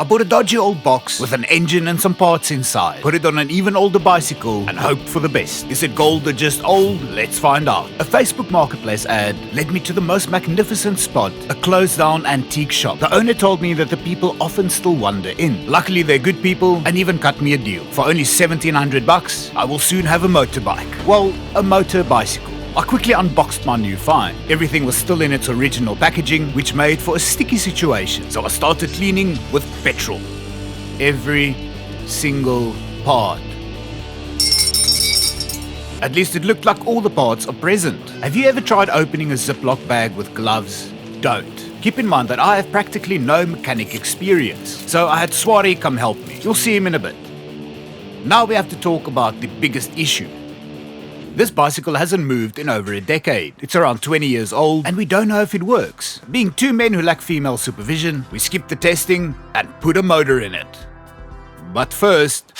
I bought a dodgy old box with an engine and some parts inside, put it on an even older bicycle and hoped for the best. Is it gold or just old? Let's find out. A Facebook Marketplace ad led me to the most magnificent spot, a closed down antique shop. The owner told me that the people often still wander in. Luckily they're good people and even cut me a deal. For only $1,700 I will soon have a motorbike. Well, a motor bicycle. I quickly unboxed my new find. Everything was still in its original packaging, which made for a sticky situation. So I started cleaning with petrol. Every single part. At least it looked like all the parts are present. Have you ever tried opening a Ziploc bag with gloves? Don't. Keep in mind that I have practically no mechanic experience. So I had Swari come help me. You'll see him in a bit. Now we have to talk about the biggest issue. This bicycle hasn't moved in over a decade. It's around 20 years old and we don't know if it works. Being two men who lack female supervision, we skipped the testing and put a motor in it. But first...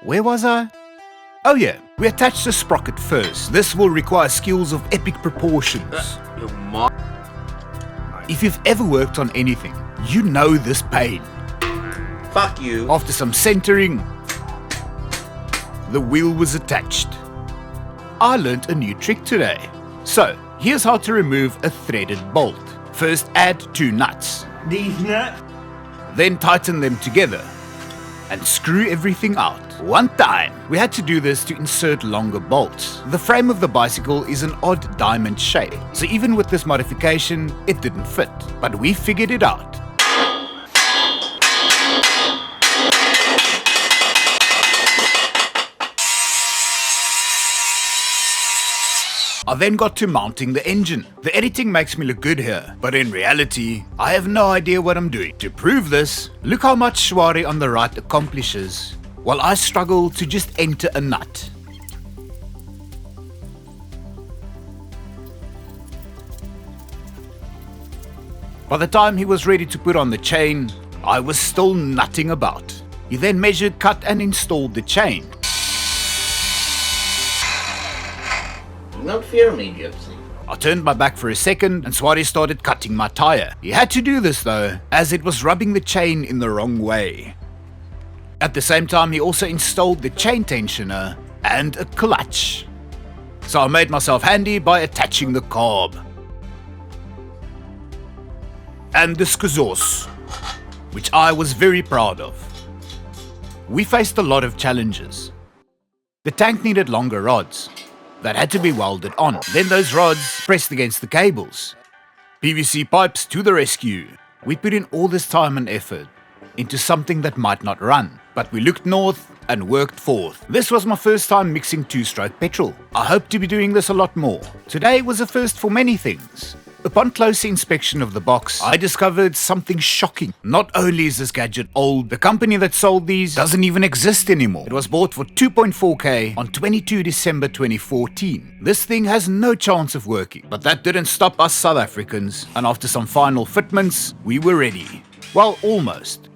Where was I? Oh yeah, we attach the sprocket first. This will require skills of epic proportions. If you've ever worked on anything, you know this pain. Fuck you. After some centering, the wheel was attached. I learnt a new trick today. So, here's how to remove a threaded bolt. First add 2 nuts. These nuts? Then tighten them together and screw everything out. One time, we had to do this to insert longer bolts. The frame of the bicycle is an odd diamond shape, so even with this modification, it didn't fit. But we figured it out. I then got to mounting the engine. The editing makes me look good here, but in reality, I have no idea what I'm doing. To prove this, look how much Swari on the right accomplishes, while I struggle to just enter a nut. By the time he was ready to put on the chain, I was still nutting about. He then measured, cut and installed the chain. Don't fear me, Gypsy. I turned my back for a second and Swari started cutting my tire. He had to do this though, as it was rubbing the chain in the wrong way. At the same time, he also installed the chain tensioner and a clutch. So I made myself handy by attaching the carb. And the skazos, which I was very proud of. We faced a lot of challenges. The tank needed longer rods that had to be welded on. Then those rods pressed against the cables. PVC pipes to the rescue. We put in all this time and effort into something that might not run, but we looked north and worked forth. This was my first time mixing 2-stroke petrol. I hope to be doing this a lot more. Today was a first for many things. Upon closer inspection of the box, I discovered something shocking. Not only is this gadget old, the company that sold these doesn't even exist anymore. It was bought for 2.4k on 22 December 2014. This thing has no chance of working, but that didn't stop us South Africans, and after some final fitments, we were ready. Well, almost.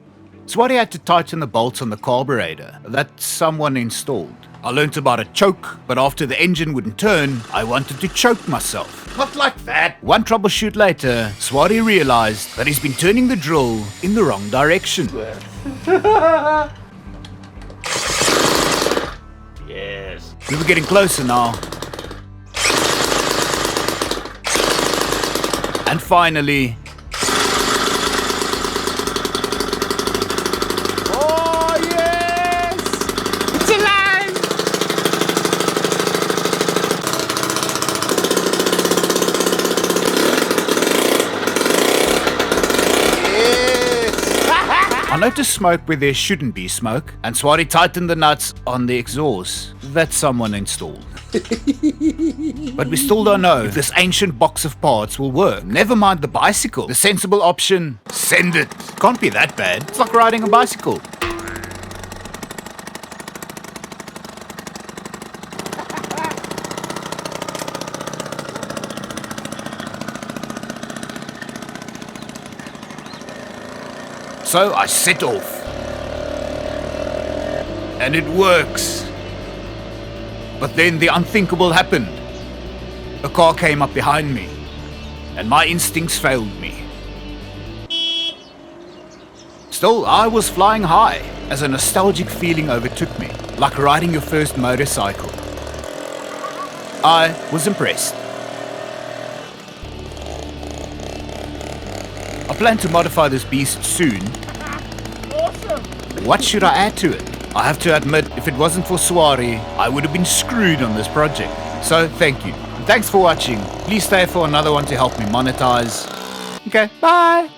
Swati had to tighten the bolts on the carburetor that someone installed. I learnt about a choke, but after the engine wouldn't turn, I wanted to choke myself. Not like that. One troubleshoot later, Swati realized that he's been turning the drill in the wrong direction. Yes. We were getting closer now. And finally... Oh, yes! It's alive! I noticed smoke where there shouldn't be smoke, and Swati tightened the nuts on the exhaust that someone installed. But we still don't know if this ancient box of parts will work. Never mind the bicycle. The sensible option, send it. Can't be that bad. It's like riding a bicycle. So I set off. And it works. But then the unthinkable happened. A car came up behind me, and my instincts failed me. Still, I was flying high as a nostalgic feeling overtook me, like riding your first motorcycle. I was impressed. I plan to modify this beast soon. Awesome! What should I add to it? I have to admit, if it wasn't for Soiree, I would have been screwed on this project. So, thank you. And thanks for watching. Please stay for another one to help me monetize. Okay, bye!